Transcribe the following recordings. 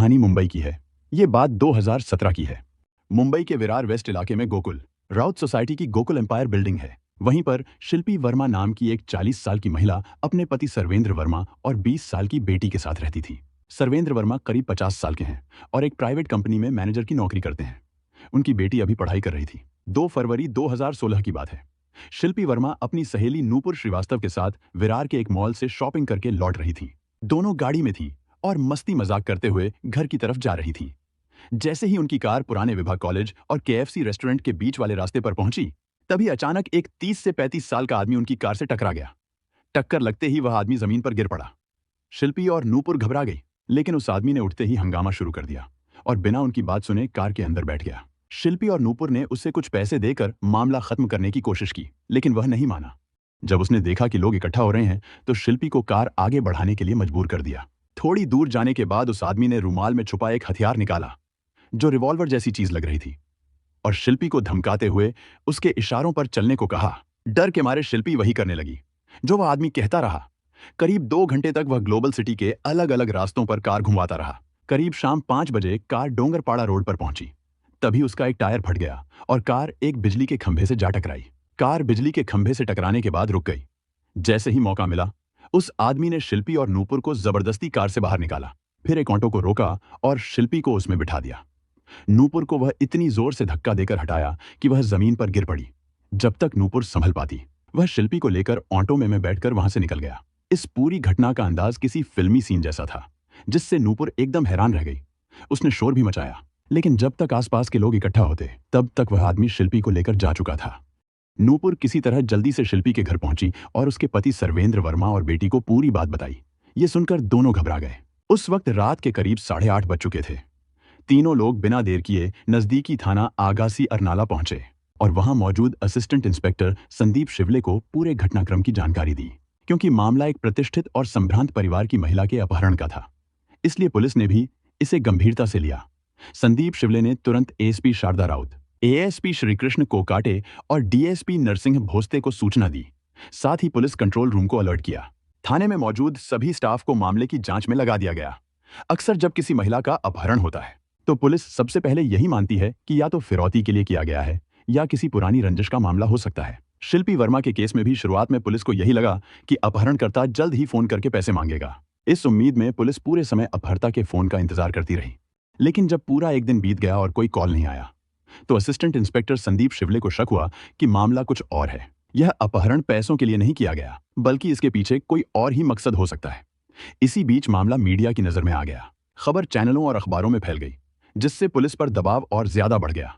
कहानी मुंबई की है। ये बात 2017 की है। मुंबई के विरार वेस्ट इलाके में गोकुल राउत सोसाइटी की गोकुल एम्पायर बिल्डिंग है। वहीं पर शिल्पी वर्मा नाम की एक 40 साल की महिला अपने पति सर्वेंद्र वर्मा और 20 साल की बेटी के साथ रहती थी। सर्वेंद्र वर्मा करीब 50 साल के हैं और एक प्राइवेट कंपनी में मैनेजर की नौकरी करते हैं। उनकी बेटी अभी पढ़ाई कर रही थी। 2 फरवरी 2016 की बात है। शिल्पी वर्मा अपनी सहेली नूपुर श्रीवास्तव के साथ विरार के एक मॉल से शॉपिंग करके लौट रही थी। दोनों गाड़ी में थी और मस्ती मजाक करते हुए घर की तरफ जा रही थी। जैसे ही उनकी कार पुराने विभा कॉलेज और केएफसी रेस्टोरेंट के बीच वाले रास्ते पर पहुंची, तभी अचानक एक 30 से 35 साल का आदमी उनकी कार से टकरा गया। टक्कर लगते ही वह आदमी जमीन पर गिर पड़ा। शिल्पी और नूपुर घबरा गई, लेकिन उस आदमी ने उठते ही हंगामा शुरू कर दिया और बिना उनकी बात सुने कार के अंदर बैठ गया। शिल्पी और नूपुर ने उससे कुछ पैसे देकर मामला खत्म करने की कोशिश की, लेकिन वह नहीं माना। जब उसने देखा कि लोग इकट्ठा हो रहे हैं, तो शिल्पी को कार आगे बढ़ाने के लिए मजबूर कर दिया। थोड़ी दूर जाने के बाद उस आदमी ने रुमाल में छुपा एक हथियार निकाला, जो रिवॉल्वर जैसी चीज लग रही थी, और शिल्पी को धमकाते हुए उसके इशारों पर चलने को कहा। डर के मारे शिल्पी वही करने लगी जो वह आदमी कहता रहा। करीब 2 घंटे तक वह ग्लोबल सिटी के अलग अलग रास्तों पर कार घुमाता रहा। करीब शाम 5 बजे कार डोंगरपाड़ा रोड पर पहुंची। तभी उसका एक टायर फट गया और कार एक बिजली के खंभे से जा टकराई। कार बिजली के खंभे से टकराने के बाद रुक गई। जैसे ही मौका मिला, उस आदमी ने शिल्पी और नूपुर को जबरदस्ती कार से बाहर निकाला, फिर एक ऑटो को रोका और शिल्पी को उसमें बिठा दिया। नूपुर को वह इतनी जोर से धक्का देकर हटाया कि वह जमीन पर गिर पड़ी। जब तक नूपुर संभल पाती, वह शिल्पी को लेकर ऑटो में बैठकर वहां से निकल गया। इस पूरी घटना का अंदाज किसी फिल्मी सीन जैसा था, जिससे नूपुर एकदम हैरान रह गई। उसने शोर भी मचाया, लेकिन जब तक आसपास के लोग इकट्ठा होते, तब तक वह आदमी शिल्पी को लेकर जा चुका था। नूपुर किसी तरह जल्दी से शिल्पी के घर पहुंची और उसके पति सर्वेंद्र वर्मा और बेटी को पूरी बात बताई। ये सुनकर दोनों घबरा गए। उस वक्त रात के करीब 8:30 बज चुके थे। तीनों लोग बिना देर किए नजदीकी थाना आगासी अरनाला पहुंचे और वहां मौजूद असिस्टेंट इंस्पेक्टर संदीप शिवले को पूरे घटनाक्रम की जानकारी दी। क्योंकि मामला एक प्रतिष्ठित और संभ्रांत परिवार की महिला के अपहरण का था, इसलिए पुलिस ने भी इसे गंभीरता से लिया। संदीप शिवले ने तुरंत एएसपी शारदा राउत, एएसपी श्रीकृष्ण कोकाटे और डीएसपी नरसिंह भोसते को सूचना दी। साथ ही पुलिस कंट्रोल रूम को अलर्ट किया। थाने में मौजूद सभी स्टाफ को मामले की जांच में लगा दिया गया। अक्सर जब किसी महिला का अपहरण होता है, तो पुलिस सबसे पहले यही मानती है कि या तो फिरौती के लिए किया गया है या किसी पुरानी रंजिश का मामला हो सकता है। शिल्पी वर्मा के केस में भी शुरुआत में पुलिस को यही लगा कि अपहरणकर्ता जल्द ही फोन करके पैसे मांगेगा। इस उम्मीद में पुलिस पूरे समय अपहर्ता के फोन का इंतजार करती रही। लेकिन जब पूरा एक दिन बीत गया और कोई कॉल नहीं आया, तो असिस्टेंट इंस्पेक्टर संदीप शिवले को शक हुआ कि मामला कुछ और है। यह अपहरण पैसों के लिए नहीं किया गया, बल्कि इसके पीछे कोई और ही मकसद हो सकता है। इसी बीच मामला मीडिया की नजर में आ गया। खबर चैनलों और अखबारों में फैल गई, जिससे पुलिस पर दबाव और ज्यादा बढ़ गया।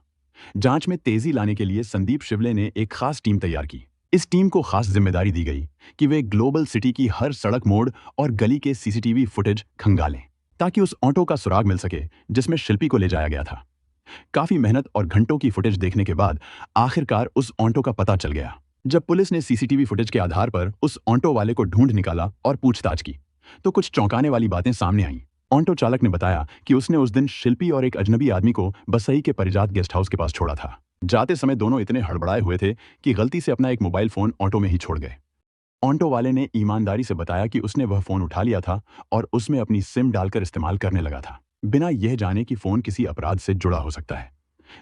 जांच में तेजी लाने के लिए संदीप शिवले ने एक खास टीम तैयार की। इस टीम को खास जिम्मेदारी दी गई कि वे ग्लोबल सिटी की हर सड़क मोड़ और गली के सीसीटीवी फुटेज खंगालें, ताकि उस ऑटो का सुराग मिल सके जिसमें शिल्पी को ले जाया गया था। काफी मेहनत और घंटों की फुटेज देखने के बाद आखिरकार उस ऑटो का पता चल गया। जब पुलिस ने सीसीटीवी फुटेज के आधार पर उस ऑटो वाले को ढूंढ निकाला और पूछताछ की, तो कुछ चौंकाने वाली बातें सामने आईं। ऑटो चालक ने बताया कि उसने उस दिन शिल्पी और एक अजनबी आदमी को बसई के परिजात गेस्ट हाउस के पास छोड़ा था। जाते समय दोनों इतने हड़बड़ाए हुए थे कि गलती से अपना एक मोबाइल फोन ऑटो में ही छोड़ गए। ऑटो वाले ने ईमानदारी से बताया कि उसने वह फोन उठा लिया था और उसमें अपनी सिम डालकर इस्तेमाल करने लगा था, बिना यह जाने कि फोन किसी अपराध से जुड़ा हो सकता है।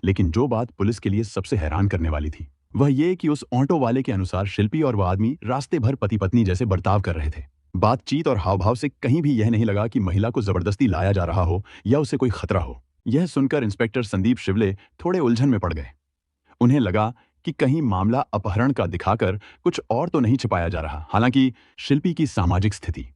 लेकिन जो बात पुलिस के लिए सबसे हैरान करने वाली थी, वह ये कि उस ऑटो वाले के अनुसार शिल्पी और वह आदमी रास्ते भर पति पत्नी जैसे बर्ताव कर रहे थे। बातचीत और हाव भाव से कहीं भी यह नहीं लगा कि महिला को जबरदस्ती लाया जा रहा हो या उसे कोई खतरा हो। यह सुनकर इंस्पेक्टर संदीप शिवले थोड़े उलझन में पड़ गए। उन्हें लगा कि कहीं मामला अपहरण का दिखाकर कुछ और तो नहीं छिपाया जा रहा। हालांकि शिल्पी की सामाजिक स्थिति,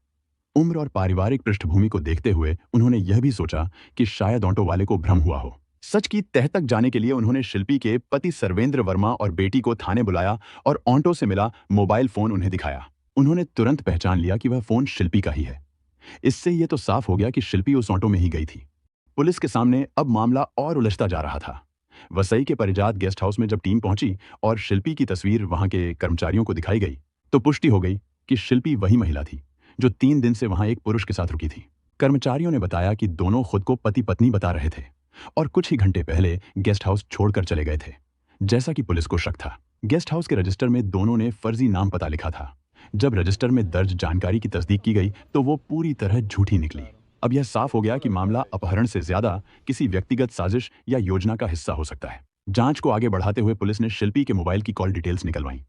उम्र और पारिवारिक पृष्ठभूमि को देखते हुए उन्होंने यह भी सोचा कि शायद ऑटो वाले को भ्रम हुआ हो। सच की तह तक जाने के लिए उन्होंने शिल्पी के पति सर्वेंद्र वर्मा और बेटी को थाने बुलाया और ऑटो से मिला मोबाइल फोन उन्हें दिखाया। उन्होंने तुरंत पहचान लिया कि वह फोन शिल्पी का ही है। इससे यह तो साफ हो गया कि शिल्पी उस ऑटो में ही गई थी। पुलिस के सामने अब मामला और उलझता जा रहा था। वसई के परिजात गेस्ट हाउस में जब टीम पहुंची और शिल्पी की तस्वीर वहां के कर्मचारियों को दिखाई गई, तो पुष्टि हो गई कि शिल्पी वही महिला थी जो 3 दिन से वहां एक पुरुष के साथ रुकी थी। कर्मचारियों ने बताया कि दोनों खुद को पति पत्नी बता रहे थे और कुछ ही घंटे पहले गेस्ट हाउस छोड़कर चले गए थे। जैसा कि पुलिस को शक था, गेस्ट हाउस के रजिस्टर में दोनों ने फर्जी नाम पता लिखा था। जब रजिस्टर में दर्ज जानकारी की तस्दीक की गई, तो वो पूरी तरह झूठी निकली। अब यह साफ हो गया कि मामला अपहरण से ज्यादा किसी व्यक्तिगत साजिश या योजना का हिस्सा हो सकता है। जांच को आगे बढ़ाते हुए पुलिस ने शिल्पी के मोबाइल की कॉल डिटेल्स निकलवाई।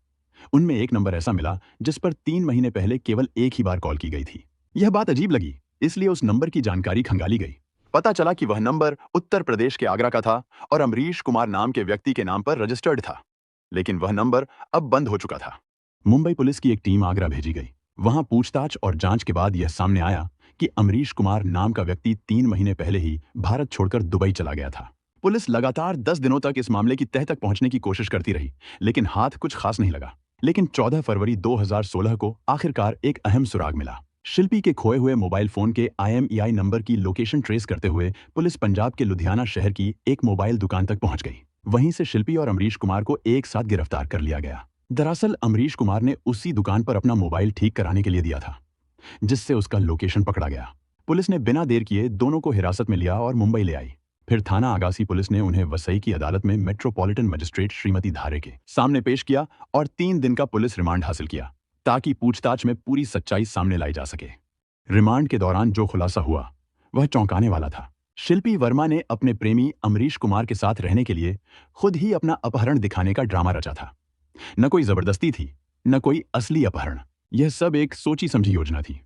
उनमें एक नंबर ऐसा मिला जिस पर 3 महीने पहले केवल एक ही बार कॉल की गई थी। यह बात अजीब लगी, इसलिए उस नंबर की जानकारी खंगाली गई। पता चला कि वह नंबर उत्तर प्रदेश के आगरा का था और अमरीश कुमार नाम के व्यक्ति के नाम पर रजिस्टर्ड था। लेकिन वह नंबर अब बंद हो चुका था। मुंबई पुलिस की एक टीम आगरा भेजी गई। वहां पूछताछ और जांच के बाद यह सामने आया कि अमरीश कुमार नाम का व्यक्ति 3 महीने पहले ही भारत छोड़कर दुबई चला गया था। पुलिस लगातार 10 दिनों तक इस मामले की तह तक पहुंचने की कोशिश करती रही, लेकिन हाथ कुछ खास नहीं लगा। लेकिन 14 फरवरी 2016 को आखिरकार एक अहम सुराग मिला। शिल्पी के खोए हुए मोबाइल फोन के IMEI नंबर की लोकेशन ट्रेस करते हुए पुलिस पंजाब के लुधियाना शहर की एक मोबाइल दुकान तक पहुंच गई। वहीं से शिल्पी और अमरीश कुमार को एक साथ गिरफ्तार कर लिया गया। दरअसल अमरीश कुमार ने उसी दुकान पर अपना मोबाइल ठीक कराने के लिए दिया था, जिससे उसका लोकेशन पकड़ा गया। पुलिस ने बिना देर किए दोनों को हिरासत में लिया और मुंबई ले आई। फिर थाना आगासी पुलिस ने उन्हें वसई की अदालत में मेट्रोपॉलिटन मजिस्ट्रेट श्रीमती धारे के सामने पेश किया और 3 दिन का पुलिस रिमांड हासिल किया, ताकि पूछताछ में पूरी सच्चाई सामने लाई जा सके। रिमांड के दौरान जो खुलासा हुआ वह चौंकाने वाला था। शिल्पी वर्मा ने अपने प्रेमी अमरीश कुमार के साथ रहने के लिए खुद ही अपना अपहरण दिखाने का ड्रामा रचा था। न कोई जबरदस्ती थी, न कोई असली अपहरण। यह सब एक सोची समझी योजना थी।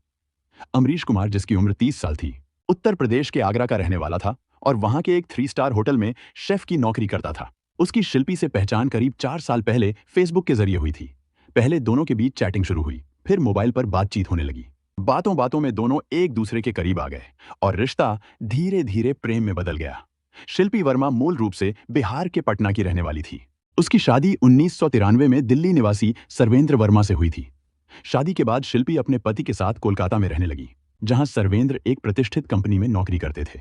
अमरीश कुमार, जिसकी उम्र 30 साल थी, उत्तर प्रदेश के आगरा का रहने वाला था और वहां के एक 3 स्टार होटल में शेफ की नौकरी करता था। उसकी शिल्पी से पहचान करीब 4 साल पहले फेसबुक के जरिए हुई थी। पहले दोनों के बीच चैटिंग शुरू हुई, फिर मोबाइल पर बातचीत होने लगी। बातों बातों में दोनों एक दूसरे के करीब आ गए और रिश्ता धीरे धीरे प्रेम में बदल गया। शिल्पी वर्मा मूल रूप से बिहार के पटना की रहने वाली थी। उसकी शादी 1993 में दिल्ली निवासी सर्वेंद्र वर्मा से हुई थी। शादी के बाद शिल्पी अपने पति के साथ कोलकाता में रहने लगी, जहां सर्वेंद्र एक प्रतिष्ठित कंपनी में नौकरी करते थे।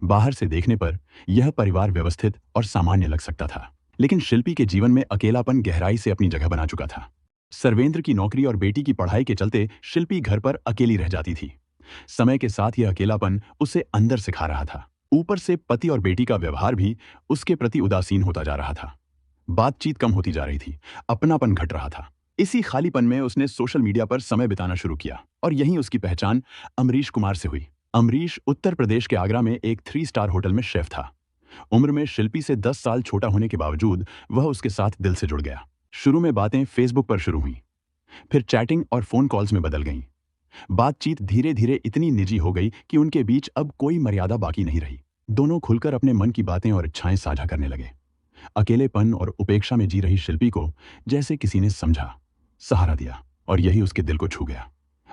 बाहर से देखने पर यह परिवार व्यवस्थित और सामान्य लग सकता था, लेकिन शिल्पी के जीवन में अकेलापन गहराई से अपनी जगह बना चुका था। सर्वेंद्र की नौकरी और बेटी की पढ़ाई के चलते शिल्पी घर पर अकेली रह जाती थी। समय के साथ यह अकेलापन उसे अंदर से खा रहा था। ऊपर से पति और बेटी का व्यवहार भी उसके प्रति उदासीन होता जा रहा था। बातचीत कम होती जा रही थी, अपनापन घट रहा था। इसी खालीपन में उसने सोशल मीडिया पर समय बिताना शुरू किया और यहीं उसकी पहचान अमरीश कुमार से हुई। अमरीश उत्तर प्रदेश के आगरा में एक 3 स्टार होटल में शेफ था। उम्र में शिल्पी से 10 साल छोटा होने के बावजूद वह उसके साथ दिल से जुड़ गया। शुरू में बातें फेसबुक पर शुरू हुई, फिर चैटिंग और फोन कॉल्स में बदल गईं। बातचीत धीरे धीरे इतनी निजी हो गई कि उनके बीच अब कोई मर्यादा बाकी नहीं रही। दोनों खुलकर अपने मन की बातें और इच्छाएं साझा करने लगे। अकेलेपन और उपेक्षा में जी रही शिल्पी को जैसे किसी ने समझा, सहारा दिया और यही उसके दिल को छू गया।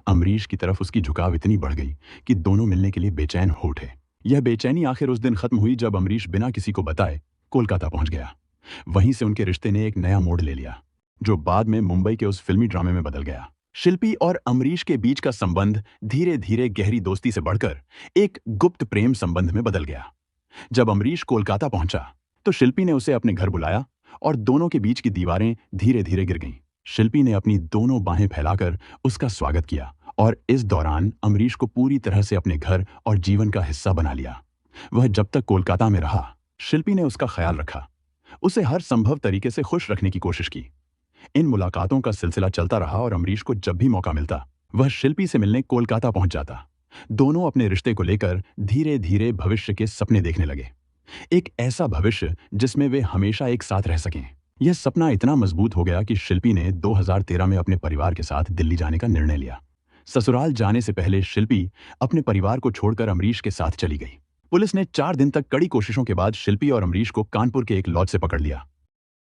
अमरीश की तरफ उसकी झुकाव इतनी बढ़ गई कि दोनों मिलने के लिए बेचैन हो उठे। यह बेचैनी आखिर उस दिन खत्म हुई जब अमरीश बिना किसी को बताए कोलकाता पहुंच गया। वहीं से उनके रिश्ते ने एक नया मोड़ ले लिया, जो बाद में मुंबई के उस फिल्मी ड्रामे में बदल गया। शिल्पी और अमरीश के बीच का संबंध धीरे धीरे गहरी दोस्ती से बढ़कर एक गुप्त प्रेम संबंध में बदल गया। जब अमरीश कोलकाता पहुंचा तो शिल्पी ने उसे अपने घर बुलाया और दोनों के बीच की दीवारें धीरे धीरे गिर गईं। शिल्पी ने अपनी दोनों बाहें फैलाकर उसका स्वागत किया और इस दौरान अमरीश को पूरी तरह से अपने घर और जीवन का हिस्सा बना लिया। वह जब तक कोलकाता में रहा, शिल्पी ने उसका ख्याल रखा, उसे हर संभव तरीके से खुश रखने की कोशिश की। इन मुलाकातों का सिलसिला चलता रहा और अमरीश को जब भी मौका मिलता वह शिल्पी से मिलने कोलकाता पहुंच जाता। दोनों अपने रिश्ते को लेकर धीरे धीरे भविष्य के सपने देखने लगे, एक ऐसा भविष्य जिसमें वे हमेशा एक साथ रह सकें। यह सपना इतना मजबूत हो गया कि शिल्पी ने 2013 में अपने परिवार के साथ दिल्ली जाने का निर्णय लिया। ससुराल जाने से पहले शिल्पी अपने परिवार को छोड़कर अमरीश के साथ चली गई। पुलिस ने 4 दिन तक कड़ी कोशिशों के बाद शिल्पी और अमरीश को कानपुर के एक लॉज से पकड़ लिया।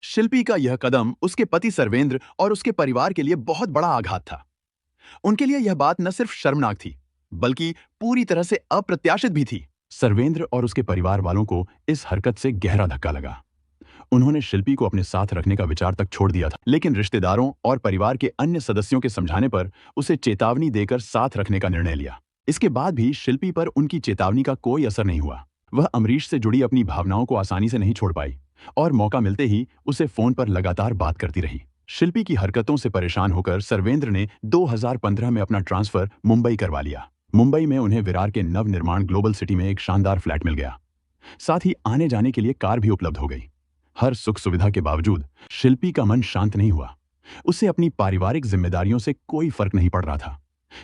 शिल्पी का यह कदम उसके पति सर्वेंद्र और उसके परिवार के लिए बहुत बड़ा आघात था। उनके लिए यह बात न सिर्फ शर्मनाक थी, बल्कि पूरी तरह से अप्रत्याशित भी थी। सर्वेंद्र और उसके परिवार वालों को इस हरकत से गहरा धक्का लगा। उन्होंने शिल्पी को अपने साथ रखने का विचार तक छोड़ दिया था, लेकिन रिश्तेदारों और परिवार के अन्य सदस्यों के समझाने पर उसे चेतावनी देकर साथ रखने का निर्णय लिया। इसके बाद भी शिल्पी पर उनकी चेतावनी का कोई असर नहीं हुआ। वह अमरीश से जुड़ी अपनी भावनाओं को आसानी से नहीं छोड़ पाई और मौका मिलते ही उसे फोन पर लगातार बात करती रही। शिल्पी की हरकतों से परेशान होकर सर्वेंद्र ने 2015 में अपना ट्रांसफर मुंबई करवा लिया। मुंबई में उन्हें विरार के नवनिर्माण ग्लोबल सिटी में एक शानदार फ्लैट मिल गया। साथ ही आने जाने के लिए कार भी उपलब्ध हो गई। हर सुख सुविधा के बावजूद शिल्पी का मन शांत नहीं हुआ। उसे अपनी पारिवारिक जिम्मेदारियों से कोई फर्क नहीं पड़ रहा था,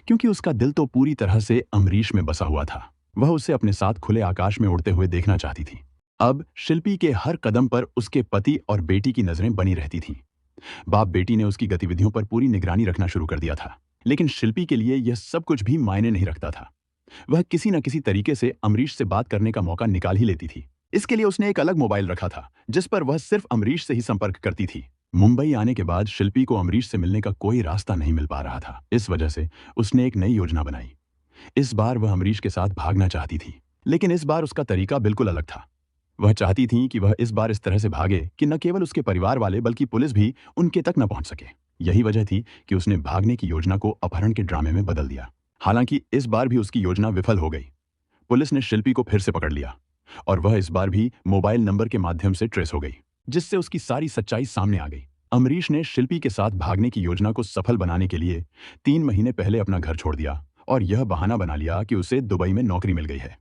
क्योंकि उसका दिल तो पूरी तरह से अमरीश में बसा हुआ था। वह उसे अपने साथ खुले आकाश में उड़ते हुए देखना चाहती थी। अब शिल्पी के हर कदम पर उसके पति और बेटी की नजरें बनी रहती थीं। बाप बेटी ने उसकी गतिविधियों पर पूरी निगरानी रखना शुरू कर दिया था। लेकिन शिल्पी के लिए यह सब कुछ भी मायने नहीं रखता था। वह किसी न किसी तरीके से अमरीश से बात करने का मौका निकाल ही लेती थी। इसके लिए उसने एक अलग मोबाइल रखा था, जिस पर वह सिर्फ अमरीश से ही संपर्क करती थी। मुंबई आने के बाद शिल्पी को अमरीश से मिलने का कोई रास्ता नहीं मिल पा रहा था। इस वजह से उसने एक नई योजना बनाई। इस बार वह अमरीश के साथ भागना चाहती थी, लेकिन इस बार उसका तरीका बिल्कुल अलग था। वह चाहती थी कि वह इस बार इस तरह से भागे कि न केवल उसके परिवार वाले बल्कि पुलिस भी उनके तक न पहुंच सके। यही वजह थी कि उसने भागने की योजना को अपहरण के ड्रामे में बदल दिया। हालांकि इस बार भी उसकी योजना विफल हो गई। पुलिस ने शिल्पी को फिर से पकड़ लिया और वह इस बार भी मोबाइल नंबर के माध्यम से ट्रेस हो गई, जिससे उसकी सारी सच्चाई सामने आ गई। अमरीश ने शिल्पी के साथ भागने की योजना को सफल बनाने के लिए 3 महीने पहले अपना घर छोड़ दिया और यह बहाना बना लिया कि उसे दुबई में नौकरी मिल गई है।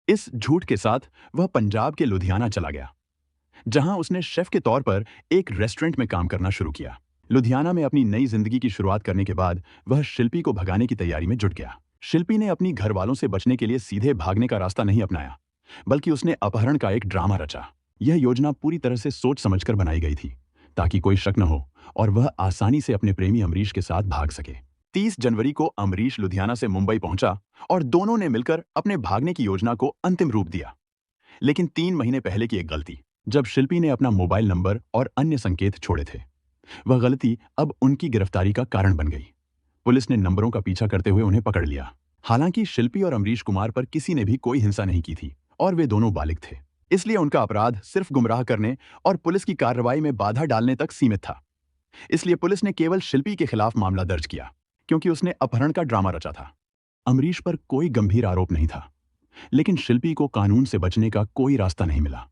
इस झूठ के साथ वह पंजाब के लुधियाना चला गया, जहां उसने शेफ के तौर पर एक रेस्टोरेंट में काम करना शुरू किया। लुधियाना में अपनी नई जिंदगी की शुरुआत करने के बाद वह शिल्पी को भगाने की तैयारी में जुट गया। शिल्पी ने अपनी घर वालों से बचने के लिए सीधे भागने का रास्ता नहीं अपनाया, बल्कि उसने अपहरण का एक ड्रामा रचा। यह योजना पूरी तरह से सोच समझकर बनाई गई थी, ताकि कोई शक न हो और वह आसानी से अपने प्रेमी अमरीश के साथ भाग सके। 30 जनवरी को अमरीश लुधियाना से मुंबई पहुंचा और दोनों ने मिलकर अपने भागने की योजना को अंतिम रूप दिया। लेकिन 3 महीने पहले की एक गलती, जब शिल्पी ने अपना मोबाइल नंबर और अन्य संकेत छोड़े थे, वह गलती अब उनकी गिरफ्तारी का कारण बन गई। पुलिस ने नंबरों का पीछा करते हुए उन्हें पकड़ लिया। हालांकि शिल्पी और अमरीश कुमार पर किसी ने भी कोई हिंसा नहीं की थी और वे दोनों बालिग थे, इसलिए उनका अपराध सिर्फ गुमराह करने और पुलिस की कार्रवाई में बाधा डालने तक सीमित था। इसलिए पुलिस ने केवल शिल्पी के खिलाफ मामला दर्ज किया, क्योंकि उसने अपहरण का ड्रामा रचा था। अमरीश पर कोई गंभीर आरोप नहीं था, लेकिन शिल्पी को कानून से बचने का कोई रास्ता नहीं मिला।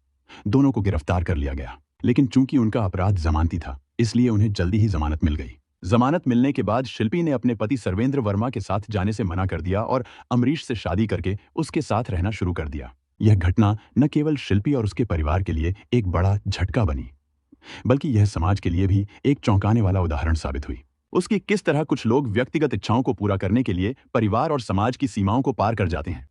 दोनों को गिरफ्तार कर लिया गया, लेकिन चूंकि उनका अपराध जमानती था, इसलिए उन्हें जल्दी ही जमानत मिल गई। जमानत मिलने के बाद शिल्पी ने अपने पति सर्वेंद्र वर्मा के साथ जाने से मना कर दिया और अमरीश से शादी करके उसके साथ रहना शुरू कर दिया। यह घटना न केवल शिल्पी और उसके परिवार के लिए एक बड़ा झटका बनी, बल्कि यह समाज के लिए भी एक चौंकाने वाला उदाहरण साबित हुई। उसकी किस तरह कुछ लोग व्यक्तिगत इच्छाओं को पूरा करने के लिए परिवार और समाज की सीमाओं को पार कर जाते हैं।